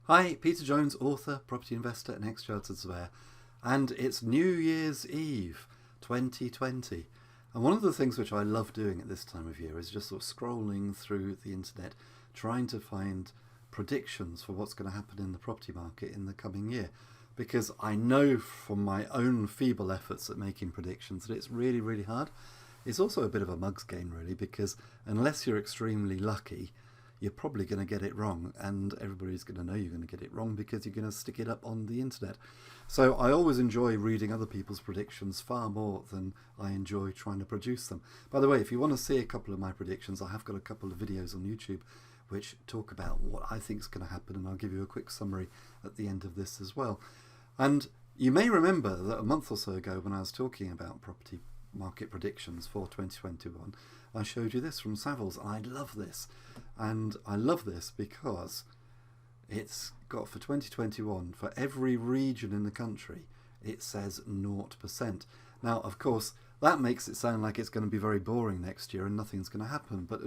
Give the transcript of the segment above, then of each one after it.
Hi, Peter Jones, author, property investor and ex-chartered surveyor. And it's New Year's Eve 2020. And one of the things which I love doing at this time of year is just sort of scrolling through the internet, trying to find predictions for what's going to happen in the property market in the coming year. Because I know from my own feeble efforts at making predictions that it's really, really hard. It's also a bit of a mug's game, really, because unless you're extremely lucky, you're probably going to get it wrong, and everybody's going to know you're going to get it wrong because you're going to stick it up on the internet. So I always enjoy reading other people's predictions far more than I enjoy trying to produce them. By the way, if you want to see a couple of my predictions, I have got a couple of videos on YouTube which talk about what I think is going to happen, and I'll give you a quick summary at the end of this as well. And you may remember that a month or so ago, when I was talking about property market predictions for 2021, I showed you this from Savills, and I love this. And I love this because it's got, for 2021, for every region in the country, it says 0%. Now, of course, that makes it sound like it's going to be very boring next year and nothing's going to happen. But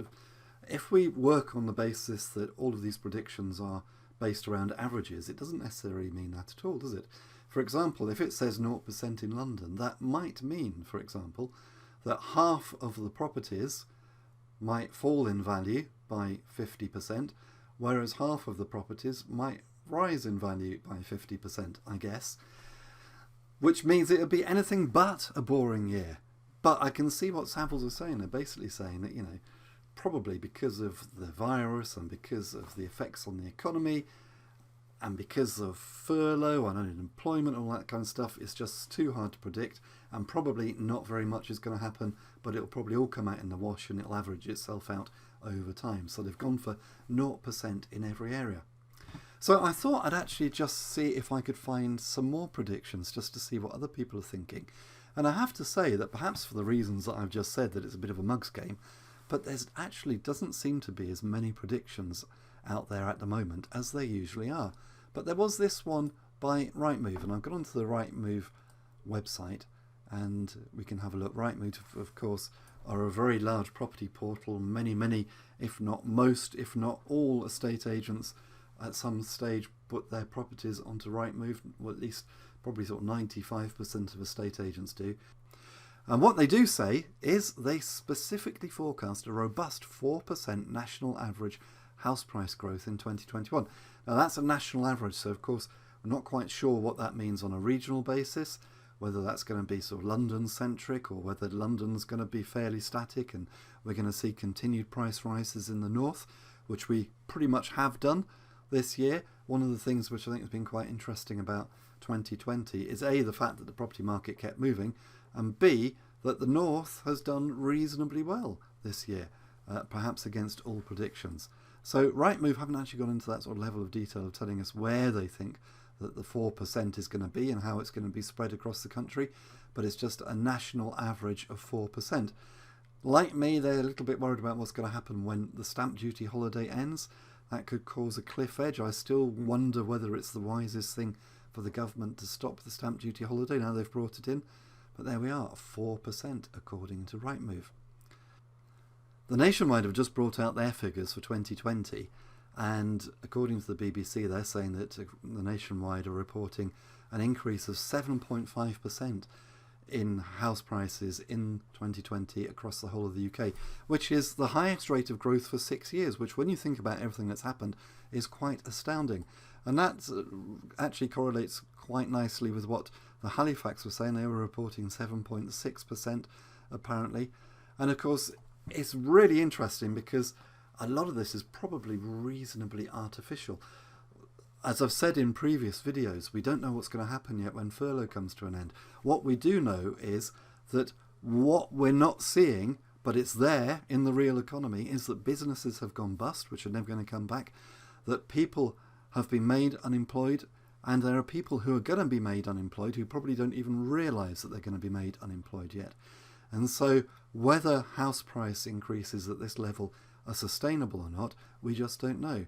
if we work on the basis that all of these predictions are based around averages, it doesn't necessarily mean that at all, does it? For example, if it says 0% in London, that might mean, for example, that half of the properties might fall in value by 50%, whereas half of the properties might rise in value by 50%, I guess, which means it would be anything but a boring year. But I can see what Savills are saying. They're basically saying that, probably because of the virus and because of the effects on the economy and because of furlough and unemployment and all that kind of stuff, it's just too hard to predict, and probably not very much is going to happen, but it'll probably all come out in the wash and it'll average itself out over time. So they've gone for 0% in every area. So I thought I'd actually just see if I could find some more predictions just to see what other people are thinking. And I have to say that perhaps for the reasons that I've just said, that it's a bit of a mug's game, but there's actually doesn't seem to be as many predictions out there at the moment as there usually are. But there was this one by RightMove, and I've gone onto the RightMove website and we can have a look. RightMove, of course, are a very large property portal. Many, if not most, if not all estate agents at some stage put their properties onto RightMove, well, at least probably sort of 95% of estate agents do. And what they do say is they specifically forecast a robust 4% national average house price growth in 2021. Now that's a national average, so of course we're not quite sure what that means on a regional basis, whether that's going to be sort of London centric or whether London's going to be fairly static and we're going to see continued price rises in the north, which we pretty much have done this year. One of the things which I think has been quite interesting about 2020 is A, the fact that the property market kept moving, and B, that the north has done reasonably well this year, perhaps against all predictions. So RightMove haven't actually gone into that sort of level of detail of telling us where they think that the 4% is going to be and how it's going to be spread across the country, but it's just a national average of 4%. Like me, they're a little bit worried about what's going to happen when the stamp duty holiday ends. That could cause a cliff edge. I still wonder whether it's the wisest thing for the government to stop the stamp duty holiday now they've brought it in. But there we are, 4% according to RightMove. The Nationwide have just brought out their figures for 2020, and according to the BBC, they're saying that the Nationwide are reporting an increase of 7.5% in house prices in 2020 across the whole of the UK, which is the highest rate of growth for 6 years, which when you think about everything that's happened is quite astounding. And that actually correlates quite nicely with what the Halifax were saying. They were reporting 7.6% apparently. And of course, it's really interesting because a lot of this is probably reasonably artificial. As I've said in previous videos, we don't know what's going to happen yet when furlough comes to an end. What we do know is that what we're not seeing, but it's there in the real economy, is that businesses have gone bust, which are never going to come back, that people have been made unemployed, and there are people who are going to be made unemployed who probably don't even realise that they're going to be made unemployed yet. And so whether house price increases at this level are sustainable or not, we just don't know.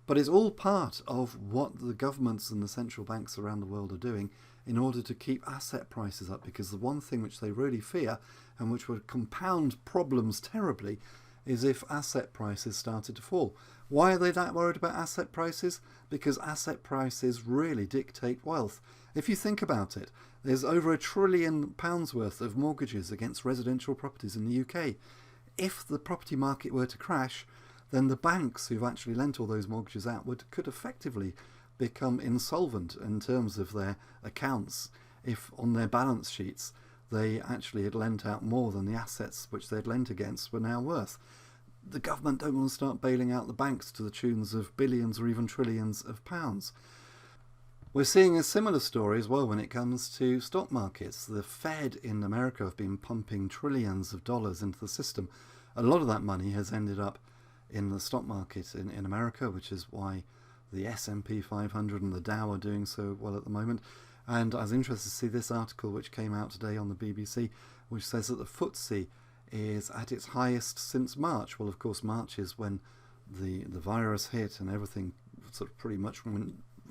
But it's all part of what the governments and the central banks around the world are doing in order to keep asset prices up, because the one thing which they really fear and which would compound problems terribly is if asset prices started to fall. Why are they that worried about asset prices? Because asset prices really dictate wealth. If you think about it, there's over £1 trillion worth of mortgages against residential properties in the UK. If the property market were to crash, then the banks who've actually lent all those mortgages out could effectively become insolvent in terms of their accounts if on their balance sheets they actually had lent out more than the assets which they'd lent against were now worth. The government don't want to start bailing out the banks to the tunes of billions or even trillions of pounds. We're seeing a similar story as well when it comes to stock markets. The Fed in America have been pumping trillions of dollars into the system. A lot of that money has ended up in the stock market in America, which is why the S&P 500 and the Dow are doing so well at the moment. And I was interested to see this article which came out today on the BBC, which says that the FTSE is at its highest since March. Well, of course, March is when the virus hit and everything sort of pretty much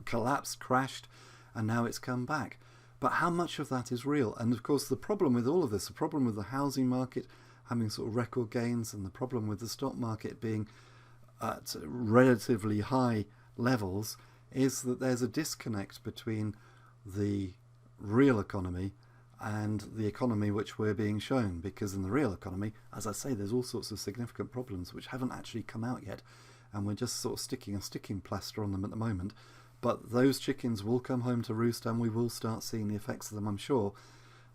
collapsed, crashed, and now it's come back. But how much of that is real? And of course, the problem with all of this, the problem with the housing market having sort of record gains, and the problem with the stock market being at relatively high levels, is that there's a disconnect between the real economy and the economy which we're being shown. Because in the real economy, as I say, there's all sorts of significant problems which haven't actually come out yet, and we're just sort of sticking a sticking plaster on them at the moment. But those chickens will come home to roost, and we will start seeing the effects of them, I'm sure,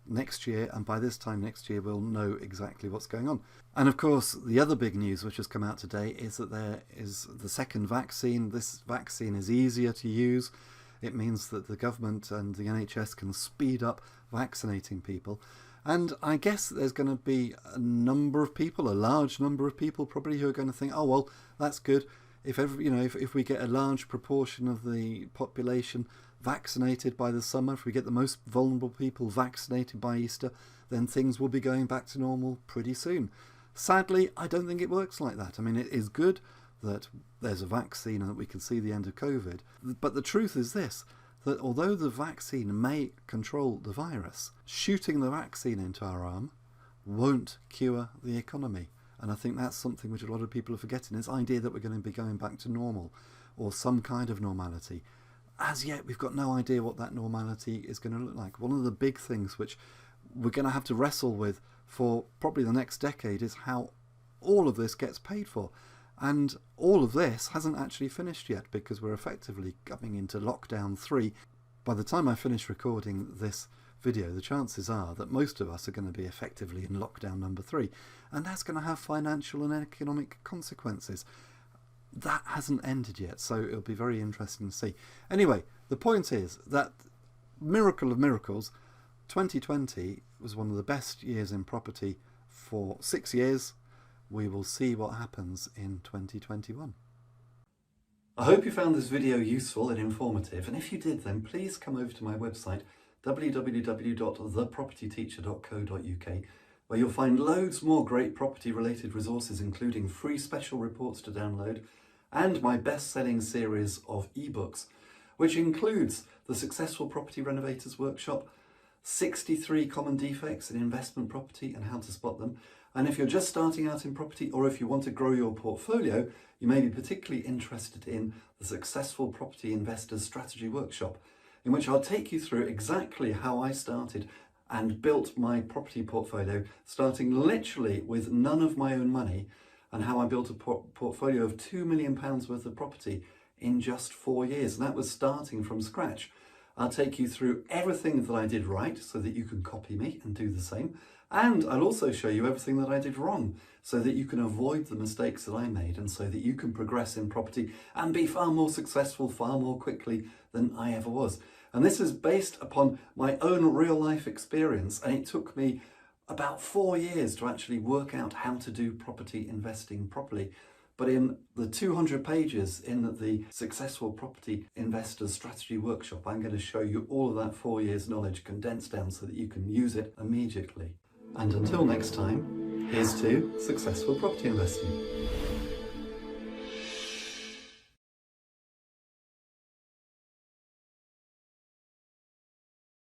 next year. And by this time next year, we'll know exactly what's going on. And of course, the other big news which has come out today is that there is the second vaccine. This vaccine is easier to use. It means that the government and the NHS can speed up vaccinating people. And I guess there's going to be a number of people, a large number of people probably, who are going to think, oh, well, that's good. If we get a large proportion of the population vaccinated by the summer, if we get the most vulnerable people vaccinated by Easter, then things will be going back to normal pretty soon. Sadly, I don't think it works like that. I mean, it is good that there's a vaccine and that we can see the end of COVID. But the truth is this, that although the vaccine may control the virus, shooting the vaccine into our arm won't cure the economy. And I think that's something which a lot of people are forgetting, this idea that we're going to be going back to normal or some kind of normality. As yet, we've got no idea what that normality is going to look like. One of the big things which we're going to have to wrestle with for probably the next decade is how all of this gets paid for. And all of this hasn't actually finished yet, because we're effectively coming into lockdown 3. By the time I finish recording this video, the chances are that most of us are going to be effectively in lockdown number 3, and that's going to have financial and economic consequences. That hasn't ended yet, so it'll be very interesting to see. Anyway, the point is that, miracle of miracles, 2020 was one of the best years in property for 6 years. We will see what happens in 2021. I hope you found this video useful and informative, and if you did, then please come over to my website www.thepropertyteacher.co.uk, where you'll find loads more great property related resources, including free special reports to download and my best-selling series of ebooks, which includes the Successful Property Renovators Workshop, 63 common defects in investment property and how to spot them. And if you're just starting out in property, or if you want to grow your portfolio, you may be particularly interested in the Successful Property Investors Strategy Workshop, in which I'll take you through exactly how I started and built my property portfolio, starting literally with none of my own money, and how I built a portfolio of £2 million worth of property in just 4 years. And that was starting from scratch. I'll take you through everything that I did right so that you can copy me and do the same. And I'll also show you everything that I did wrong so that you can avoid the mistakes that I made, and so that you can progress in property and be far more successful, far more quickly than I ever was. And this is based upon my own real life experience, and it took me about 4 years to actually work out how to do property investing properly. But in the 200 pages in the Successful Property Investors Strategy Workshop, I'm going to show you all of that 4 years knowledge condensed down so that you can use it immediately. And until next time, here's to successful property investing.